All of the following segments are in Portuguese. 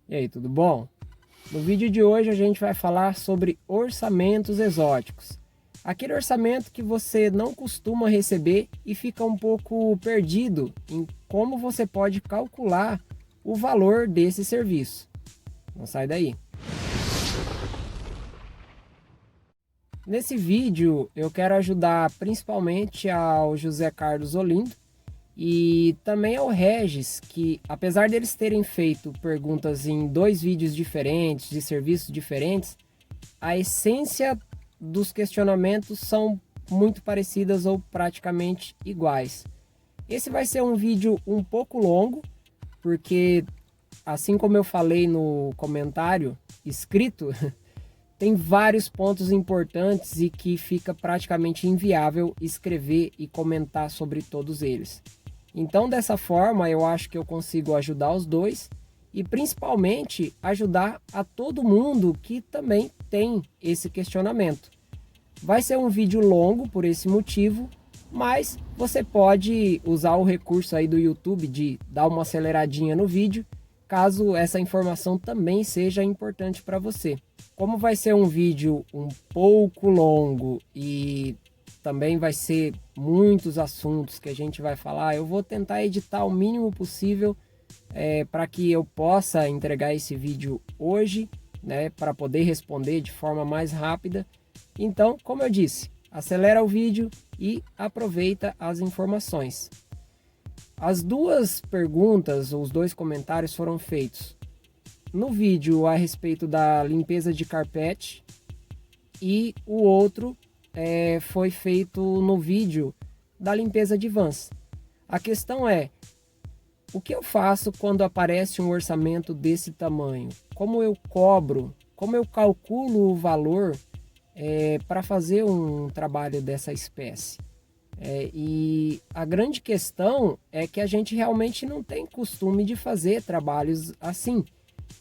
E aí, tudo bom? No vídeo de hoje a gente vai falar sobre orçamentos exóticos. Aquele orçamento que você não costuma receber e fica um pouco perdido em como você pode calcular o valor desse serviço. Não sai daí. Nesse vídeo eu quero ajudar principalmente ao José Carlos Olindo e também ao Regis, que apesar deles terem feito perguntas em dois vídeos diferentes, de serviços diferentes, a essência dos questionamentos são muito parecidas ou praticamente iguais. Esse vai ser um vídeo um pouco longo, porque assim como eu falei no comentário escrito, tem vários pontos importantes e que fica praticamente inviável escrever e comentar sobre todos eles. Então, dessa forma, eu acho que eu consigo ajudar os dois e principalmente ajudar a todo mundo que também tem esse questionamento. Vai ser um vídeo longo por esse motivo, mas você pode usar o recurso aí do YouTube de dar uma aceleradinha no vídeo, caso essa informação também seja importante para você. Como vai ser um vídeo um pouco longo e também vai ser muitos assuntos que a gente vai falar, eu vou tentar editar o mínimo possível para que eu possa entregar esse vídeo hoje, né, para poder responder de forma mais rápida. Então, como eu disse, acelera o vídeo e aproveita as informações. As duas perguntas, os dois comentários foram feitos no vídeo a respeito da limpeza de carpete e o outro foi feito no vídeo da limpeza de vans. A questão é, o que eu faço quando aparece um orçamento desse tamanho? Como eu cobro? Como eu calculo o valor para fazer um trabalho dessa espécie? E a grande questão é que a gente realmente não tem costume de fazer trabalhos assim,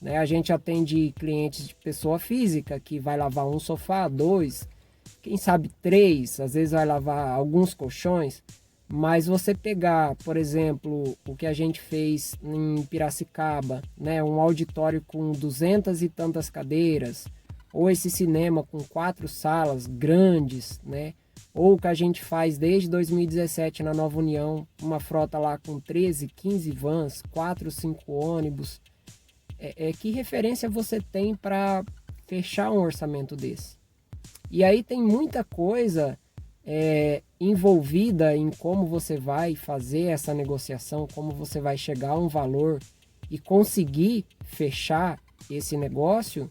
né? A gente atende clientes de pessoa física que vai lavar um sofá, dois, quem sabe três, às vezes vai lavar alguns colchões, mas você pegar, por exemplo, o que a gente fez em Piracicaba, né, um auditório com 200 e tantas cadeiras, ou esse cinema com 4 salas grandes, né, ou o que a gente faz desde 2017 na Nova União, uma frota lá com 13, 15 vans, 4, 5 ônibus. Que referência você tem para fechar um orçamento desse? E aí tem muita coisa envolvida em como você vai fazer essa negociação, como você vai chegar a um valor e conseguir fechar esse negócio,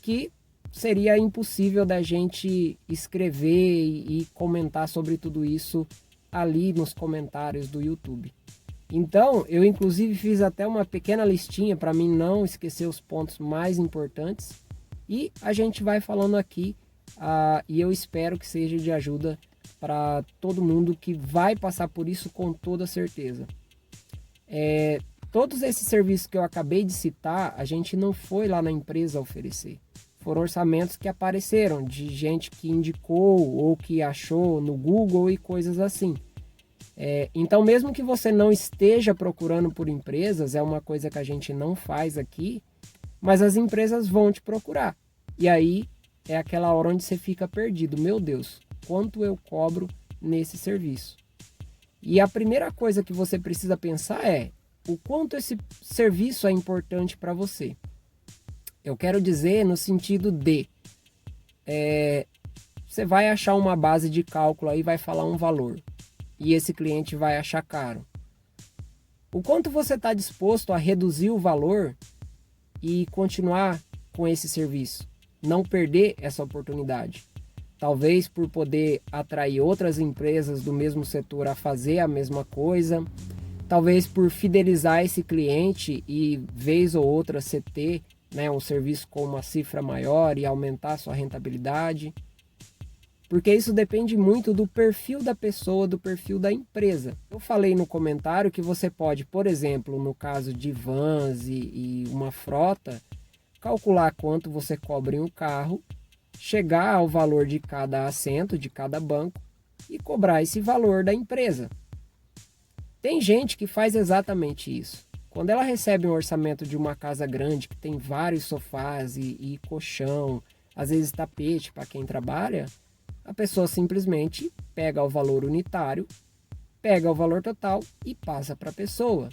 que seria impossível da gente escrever e comentar sobre tudo isso ali nos comentários do YouTube. Então, eu inclusive fiz até uma pequena listinha para mim não esquecer os pontos mais importantes e a gente vai falando aqui e eu espero que seja de ajuda para todo mundo que vai passar por isso com toda certeza. Todos esses serviços que eu acabei de citar, a gente não foi lá na empresa oferecer. Foram orçamentos que apareceram de gente que indicou ou que achou no Google e coisas assim. Então, mesmo que você não esteja procurando por empresas, é uma coisa que a gente não faz aqui, mas as empresas vão te procurar. E aí é aquela hora onde você fica perdido. Meu Deus, quanto eu cobro nesse serviço? E a primeira coisa que você precisa pensar é o quanto esse serviço é importante para você. Eu quero dizer no sentido de você vai achar uma base de cálculo aí, vai falar um valor e esse cliente vai achar caro. O quanto você está disposto a reduzir o valor e continuar com esse serviço? Não perder essa oportunidade. Talvez por poder atrair outras empresas do mesmo setor a fazer a mesma coisa. Talvez por fidelizar esse cliente e vez ou outra você ter, né, um serviço com uma cifra maior e aumentar a sua rentabilidade. Porque isso depende muito do perfil da pessoa, do perfil da empresa. Eu falei no comentário que você pode, por exemplo, no caso de vans e uma frota, calcular quanto você cobra em um carro, chegar ao valor de cada assento, de cada banco e cobrar esse valor da empresa. Tem gente que faz exatamente isso. quando ela recebe um orçamento de uma casa grande que tem vários sofás e colchão, às vezes tapete para quem trabalha, a pessoa simplesmente pega o valor unitário, pega o valor total e passa para a pessoa.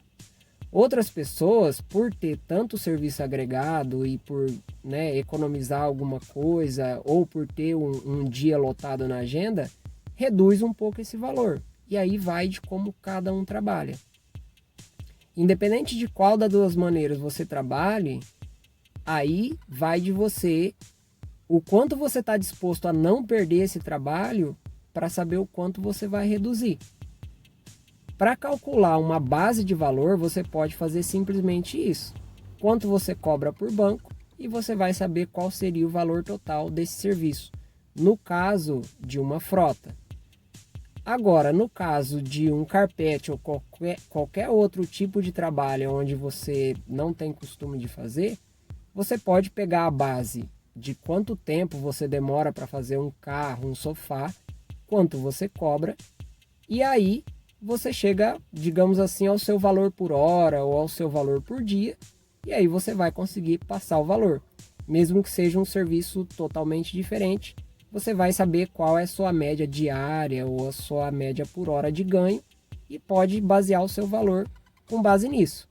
Outras pessoas, por ter tanto serviço agregado e por, né, economizar alguma coisa ou por ter um dia lotado na agenda, reduz um pouco esse valor. E aí vai de como cada um trabalha. Independente de qual das duas maneiras você trabalhe, aí vai de você o quanto você está disposto a não perder esse trabalho para saber o quanto você vai reduzir. Para calcular uma base de valor, você pode fazer simplesmente isso. Quanto você cobra por banco e você vai saber qual seria o valor total desse serviço, no caso de uma frota. Agora, no caso de um carpete ou qualquer outro tipo de trabalho onde você não tem costume de fazer, você pode pegar a base de quanto tempo você demora para fazer um carro, um sofá, quanto você cobra, e aí você chega, digamos assim, ao seu valor por hora ou ao seu valor por dia, e aí você vai conseguir passar o valor. Mesmo que seja um serviço totalmente diferente, você vai saber qual é a sua média diária ou a sua média por hora de ganho e pode basear o seu valor com base nisso.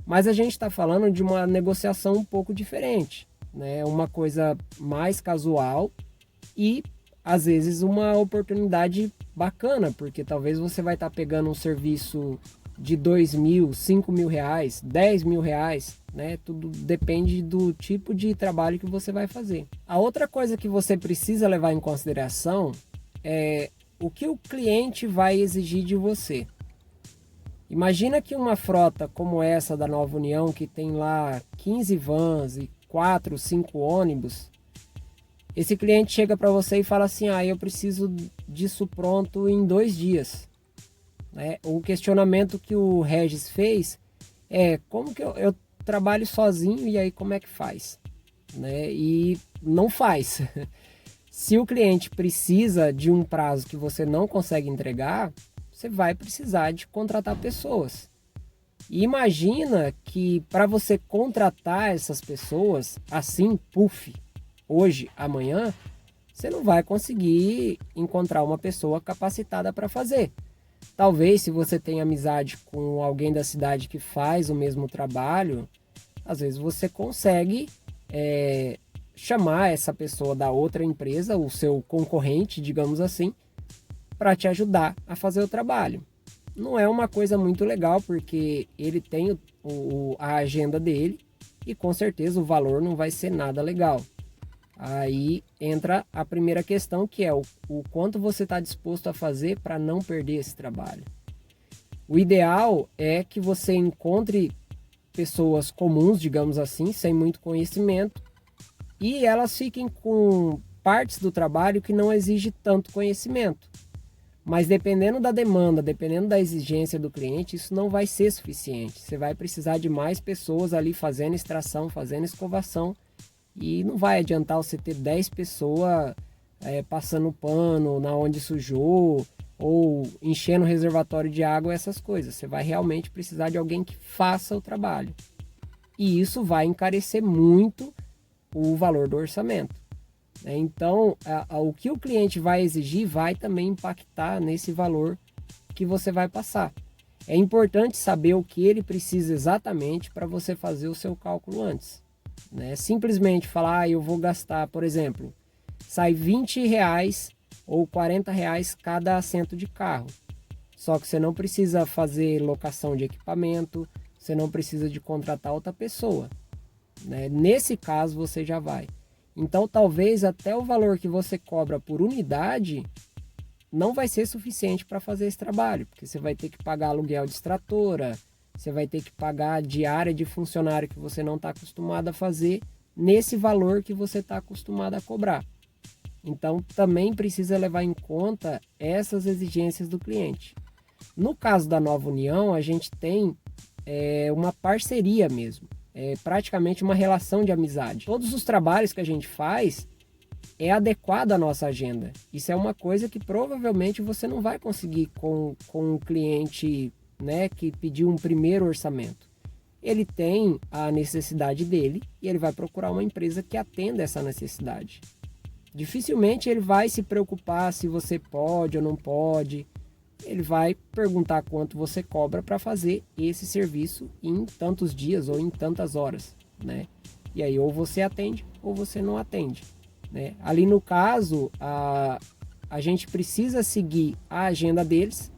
Mas a gente está falando de uma negociação um pouco diferente, né? Uma coisa mais casual e às vezes uma oportunidade bacana, porque talvez você vai estar pegando um serviço de 2.000, 5.000 reais, 10.000 reais, né? Tudo depende do tipo de trabalho que você vai fazer. A outra coisa que você precisa levar em consideração é o que o cliente vai exigir de você. Imagina que uma frota como essa da Nova União, que tem lá 15 vans e 4, 5 ônibus, esse cliente chega para você e fala assim, eu preciso disso pronto em 2 dias. Né? O questionamento que o Regis fez é como que eu trabalho sozinho e aí como é que faz? Né? E não faz. Se o cliente precisa de um prazo que você não consegue entregar, você vai precisar de contratar pessoas. E imagina que para você contratar essas pessoas, assim, hoje, amanhã, você não vai conseguir encontrar uma pessoa capacitada para fazer. Talvez, se você tem amizade com alguém da cidade que faz o mesmo trabalho, às vezes você consegue chamar essa pessoa da outra empresa, o seu concorrente, digamos assim, para te ajudar a fazer o trabalho. Não é uma coisa muito legal, porque ele tem a agenda dele e com certeza o valor não vai ser nada legal. Aí entra a primeira questão, que é o quanto você está disposto a fazer para não perder esse trabalho. O ideal é que você encontre pessoas comuns, digamos assim, sem muito conhecimento, e elas fiquem com partes do trabalho que não exige tanto conhecimento. Mas dependendo da demanda, dependendo da exigência do cliente, isso não vai ser suficiente. Você vai precisar de mais pessoas ali fazendo extração, fazendo escovação, e não vai adiantar você ter 10 pessoas passando pano na onde sujou ou enchendo o reservatório de água, essas coisas. Você vai realmente precisar de alguém que faça o trabalho. E isso vai encarecer muito o valor do orçamento. Então, o que o cliente vai exigir vai também impactar nesse valor que você vai passar. É importante saber o que ele precisa exatamente para você fazer o seu cálculo antes. Né? Simplesmente falar, eu vou gastar, por exemplo, sai 20 reais ou 40 reais cada assento de carro. Só que você não precisa fazer locação de equipamento, você não precisa de contratar outra pessoa. Né? Nesse caso você já vai. Então talvez até o valor que você cobra por unidade não vai ser suficiente para fazer esse trabalho, porque você vai ter que pagar aluguel de extratora, você vai ter que pagar a diária de funcionário que você não está acostumado a fazer nesse valor que você está acostumado a cobrar. Então também precisa levar em conta essas exigências do cliente. No caso da Nova União, a gente tem uma parceria mesmo. É praticamente uma relação de amizade. Todos os trabalhos que a gente faz é adequado à nossa agenda. Isso é uma coisa que provavelmente você não vai conseguir com um cliente, né, que pediu um primeiro orçamento. ele tem a necessidade dele e ele vai procurar uma empresa que atenda essa necessidade. Dificilmente ele vai se preocupar se você pode ou não pode. Ele vai perguntar quanto você cobra para fazer esse serviço em tantos dias ou em tantas horas, né? E aí ou você atende ou você não atende, né? Ali no caso, a gente precisa seguir a agenda deles,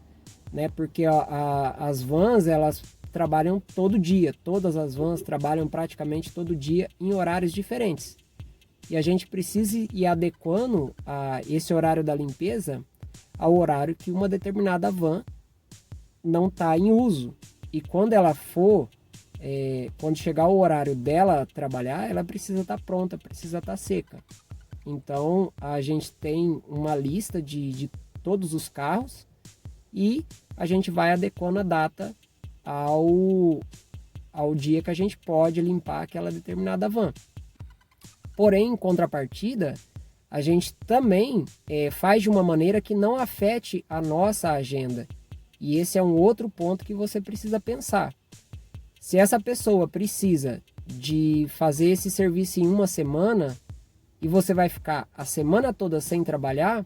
né? Porque as vans, elas trabalham todo dia. Todas as vans trabalham praticamente todo dia em horários diferentes. E a gente precisa ir adequando esse horário da limpeza ao horário que uma determinada van não está em uso. E quando ela for, quando chegar o horário dela trabalhar, ela precisa estar pronta, precisa estar seca. Então a gente tem uma lista de todos os carros e a gente vai adequando a data ao dia que a gente pode limpar aquela determinada van. Porém, em contrapartida, a gente também faz de uma maneira que não afete a nossa agenda. E esse é um outro ponto que você precisa pensar. Se essa pessoa precisa de fazer esse serviço em uma semana e você vai ficar a semana toda sem trabalhar,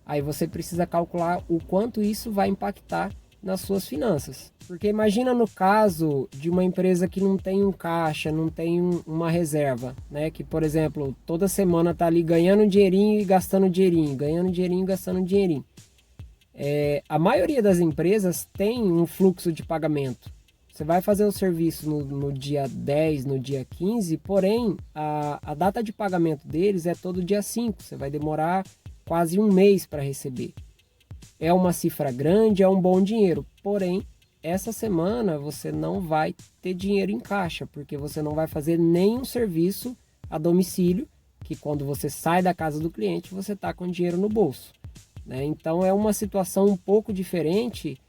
aí você precisa calcular o quanto isso vai impactar nas suas finanças. Porque imagina no caso de uma empresa que não tem um caixa, não tem uma reserva, né? Que, por exemplo, toda semana tá ali ganhando dinheirinho e gastando dinheirinho, ganhando dinheirinho e gastando dinheirinho. A maioria das empresas tem um fluxo de pagamento. Você vai fazer o serviço no dia 10, no dia 15, porém a data de pagamento deles é todo dia 5. Você vai demorar quase um mês para receber. É uma cifra grande, é um bom dinheiro, porém essa semana você não vai ter dinheiro em caixa, porque você não vai fazer nenhum serviço a domicílio, que quando você sai da casa do cliente você está com dinheiro no bolso, né? Então é uma situação um pouco diferente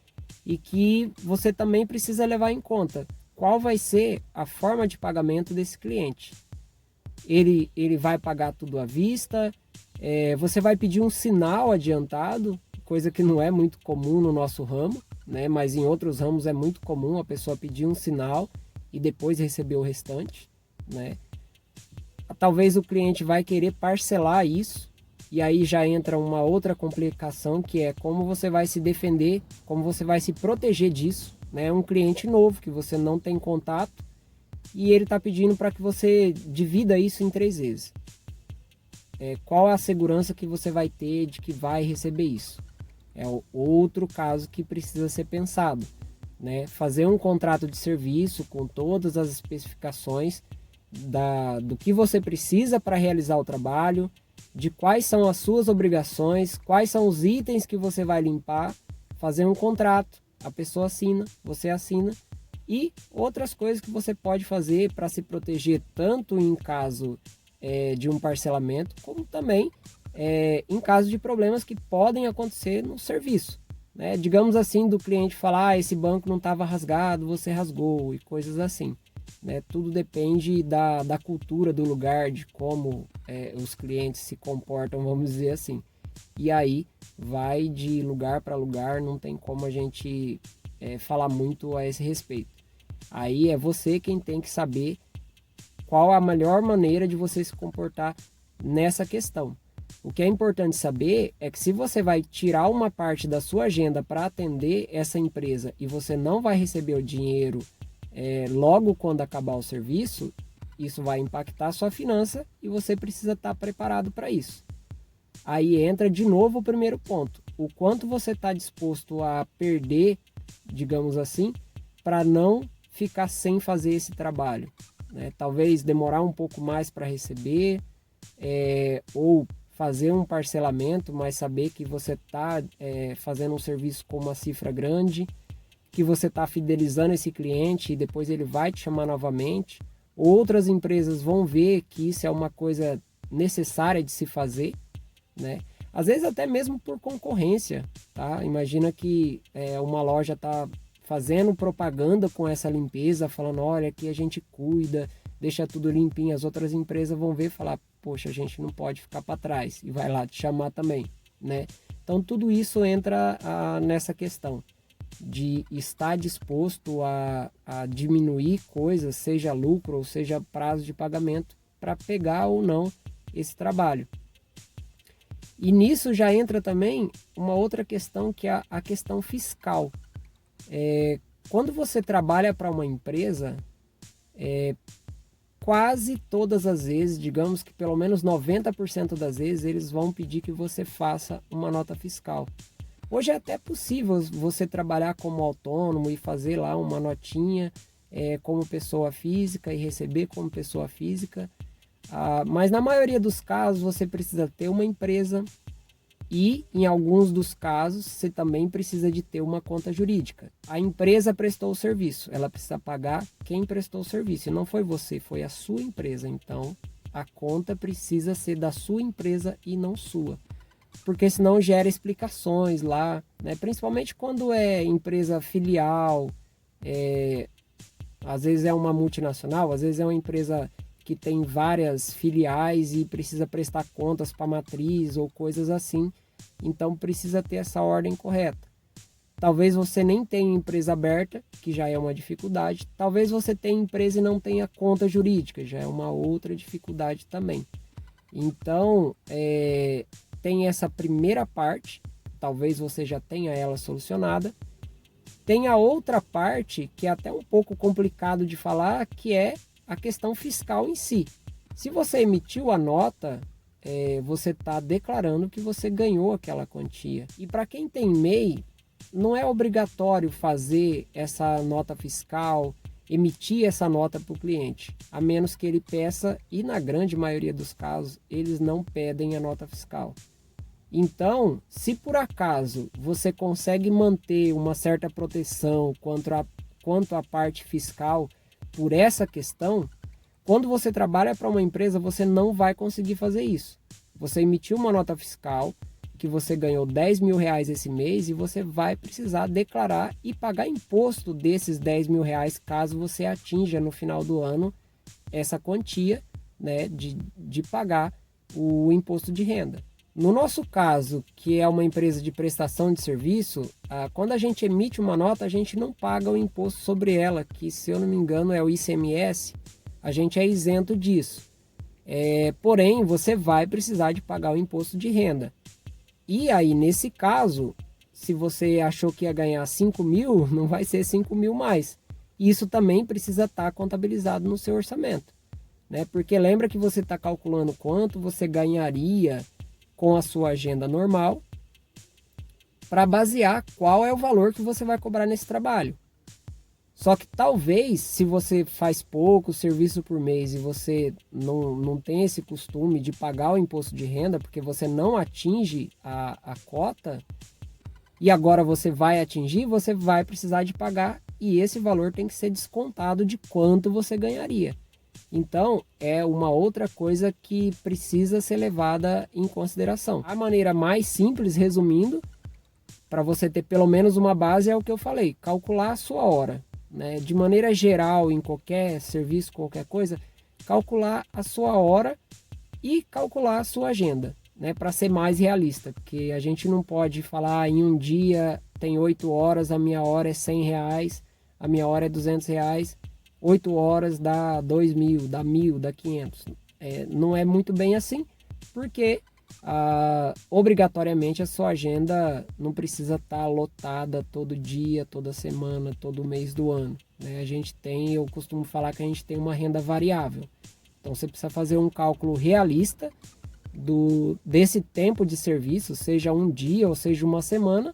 e que você também precisa levar em conta qual vai ser a forma de pagamento desse cliente. Ele vai pagar tudo à vista, você vai pedir um sinal adiantado, coisa que não é muito comum no nosso ramo, né? Mas em outros ramos é muito comum a pessoa pedir um sinal e depois receber o restante, né? Talvez o cliente vai querer parcelar isso e aí já entra uma outra complicação, que é como você vai se defender, como você vai se proteger disso, né? Um cliente novo que você não tem contato e ele está pedindo para que você divida isso em 3 vezes. Qual é a segurança que você vai ter de que vai receber isso? É o outro caso que precisa ser pensado, né? Fazer um contrato de serviço com todas as especificações do que você precisa para realizar o trabalho, de quais são as suas obrigações, quais são os itens que você vai limpar, fazer um contrato, a pessoa assina, você assina, e outras coisas que você pode fazer para se proteger tanto em caso de um parcelamento, como também em caso de problemas que podem acontecer no serviço, né? Digamos assim, do cliente falar, esse banco não estava rasgado, você rasgou, e coisas assim, né? Tudo depende da cultura do lugar, de como os clientes se comportam, vamos dizer assim. E aí vai de lugar para lugar, não tem como a gente falar muito a esse respeito. Aí é você quem tem que saber qual a melhor maneira de você se comportar nessa questão. O que é importante saber é que se você vai tirar uma parte da sua agenda para atender essa empresa e você não vai receber o dinheiro logo quando acabar o serviço, isso vai impactar a sua finança e você precisa estar preparado para isso. Aí entra de novo o primeiro ponto. O quanto você está disposto a perder, digamos assim, para não ficar sem fazer esse trabalho, né? Talvez demorar um pouco mais para receber, ou fazer um parcelamento, mas saber que você está fazendo um serviço com uma cifra grande, que você está fidelizando esse cliente e depois ele vai te chamar novamente. Outras empresas vão ver que isso é uma coisa necessária de se fazer, né? Às vezes até mesmo por concorrência, tá? Imagina que uma loja está fazendo propaganda com essa limpeza, falando, olha, aqui a gente cuida, deixa tudo limpinho. As outras empresas vão ver e falar, poxa, a gente não pode ficar para trás, e vai lá te chamar também, né? Então tudo isso entra nessa questão. de estar disposto a diminuir coisas, seja lucro ou seja prazo de pagamento, para pegar ou não esse trabalho. E nisso já entra também uma outra questão, que é a questão fiscal. Quando você trabalha para uma empresa, quase todas as vezes, digamos que pelo menos 90% das vezes, eles vão pedir que você faça uma nota fiscal. Hoje é até possível você trabalhar como autônomo e fazer lá uma notinha como pessoa física e receber como pessoa física. Mas na maioria dos casos você precisa ter uma empresa e em alguns dos casos você também precisa de ter uma conta jurídica. A empresa prestou o serviço, ela precisa pagar quem prestou o serviço. E não foi você, foi a sua empresa. Então a conta precisa ser da sua empresa e não sua. Porque senão gera explicações lá, né? Principalmente quando é empresa filial, às vezes é uma multinacional, às vezes é uma empresa que tem várias filiais e precisa prestar contas para a matriz ou coisas assim. Então precisa ter essa ordem correta. Talvez você nem tenha empresa aberta, que já é uma dificuldade. Talvez você tenha empresa e não tenha conta jurídica, já é uma outra dificuldade também. Então, tem essa primeira parte, talvez você já tenha ela solucionada. Tem a outra parte, que é até um pouco complicado de falar, que é a questão fiscal em si. Se você emitiu a nota, você está declarando que você ganhou aquela quantia. E para quem tem MEI, não é obrigatório fazer essa nota fiscal, emitir essa nota para o cliente, a menos que ele peça, e na grande maioria dos casos, eles não pedem a nota fiscal. Então, se por acaso você consegue manter uma certa proteção quanto à parte fiscal por essa questão, quando você trabalha para uma empresa, você não vai conseguir fazer isso. Você emitiu uma nota fiscal que você ganhou 10 mil reais esse mês e você vai precisar declarar e pagar imposto desses 10 mil reais caso você atinja no final do ano essa quantia, né, de pagar o imposto de renda. No nosso caso, que é uma empresa de prestação de serviço, quando a gente emite uma nota, a gente não paga o imposto sobre ela, que se eu não me engano é o ICMS, a gente é isento disso. Porém, você vai precisar de pagar o imposto de renda. E aí, nesse caso, se você achou que ia ganhar 5 mil, não vai ser 5 mil mais. Isso também precisa estar contabilizado no seu orçamento, né? Porque lembra que você está calculando quanto você ganharia com a sua agenda normal para basear qual é o valor que você vai cobrar nesse trabalho. Só que talvez, se você faz pouco serviço por mês e você não tem esse costume de pagar o imposto de renda, porque você não atinge a cota, e agora você vai atingir, você vai precisar de pagar, e esse valor tem que ser descontado de quanto você ganharia. Então, é uma outra coisa que precisa ser levada em consideração. A maneira mais simples, resumindo, para você ter pelo menos uma base, é o que eu falei, calcular a sua hora. Né? De maneira geral, em qualquer serviço, qualquer coisa, calcular a sua hora e calcular a sua agenda, né? Para ser mais realista, porque a gente não pode falar em um dia tem 8 horas, a minha hora é 100 reais, a minha hora é 200 reais, 8 horas dá 2 mil, dá 1.000, dá 500. Não é muito bem assim, porque obrigatoriamente a sua agenda não precisa estar lotada todo dia, toda semana, todo mês do ano, né? Eu costumo falar que a gente tem uma renda variável. Então você precisa fazer um cálculo realista desse tempo de serviço, seja um dia ou seja uma semana,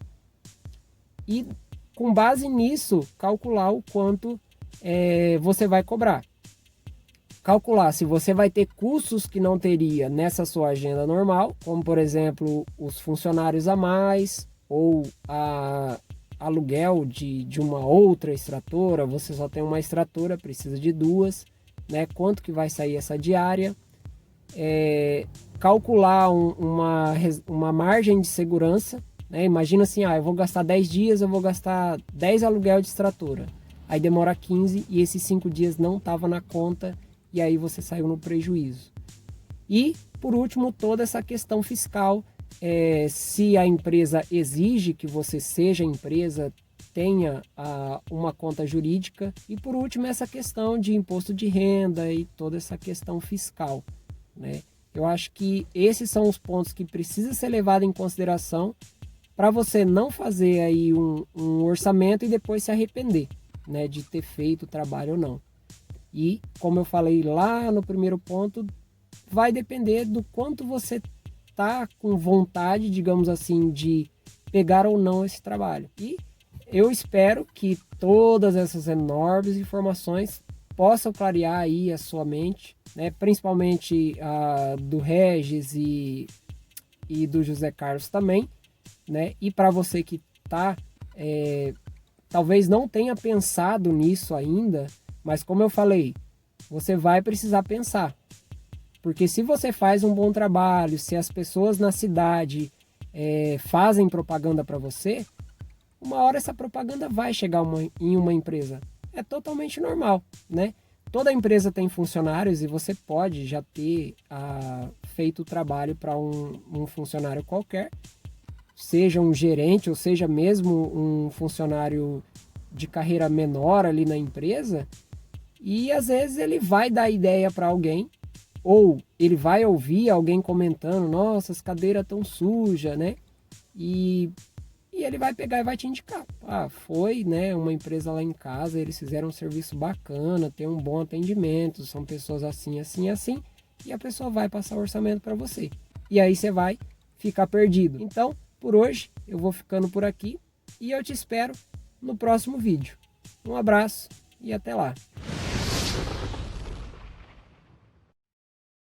e com base nisso calcular o quanto você vai cobrar. Calcular se você vai ter custos que não teria nessa sua agenda normal, como por exemplo os funcionários a mais ou aluguel de uma outra extratora. Você só tem uma extratora, precisa de duas, né? Quanto que vai sair essa diária? Calcular uma margem de segurança, né? Imagina assim, eu vou gastar 10 dias, eu vou gastar 10 aluguel de extratora. Aí demora 15 e esses 5 dias não estava na conta, e aí você saiu no prejuízo. E, por último, toda essa questão fiscal. Se a empresa exige que você seja empresa, tenha uma conta jurídica. E por último, essa questão de imposto de renda e toda essa questão fiscal, né? Eu acho que esses são os pontos que precisa ser levado em consideração para você não fazer aí um orçamento e depois se arrepender, né, de ter feito o trabalho ou não. E, como eu falei lá no primeiro ponto, vai depender do quanto você tá com vontade, digamos assim, de pegar ou não esse trabalho. E eu espero que todas essas enormes informações possam clarear aí a sua mente, né? Principalmente do Regis e do José Carlos também, né? E para você que tá, talvez não tenha pensado nisso ainda, mas como eu falei, você vai precisar pensar. Porque se você faz um bom trabalho, se as pessoas na cidade fazem propaganda para você, uma hora essa propaganda vai chegar em uma empresa. É totalmente normal, né? Toda empresa tem funcionários e você pode já ter feito o trabalho para um funcionário qualquer, seja um gerente ou seja mesmo um funcionário de carreira menor ali na empresa, e às vezes ele vai dar ideia para alguém, ou ele vai ouvir alguém comentando, nossa, as cadeiras tão sujas, né? E ele vai pegar e vai te indicar. Foi, né, uma empresa lá em casa, eles fizeram um serviço bacana, tem um bom atendimento, são pessoas assim, assim, assim, e a pessoa vai passar o orçamento para você. E aí você vai ficar perdido. Então, por hoje, eu vou ficando por aqui e eu te espero no próximo vídeo. Um abraço e até lá.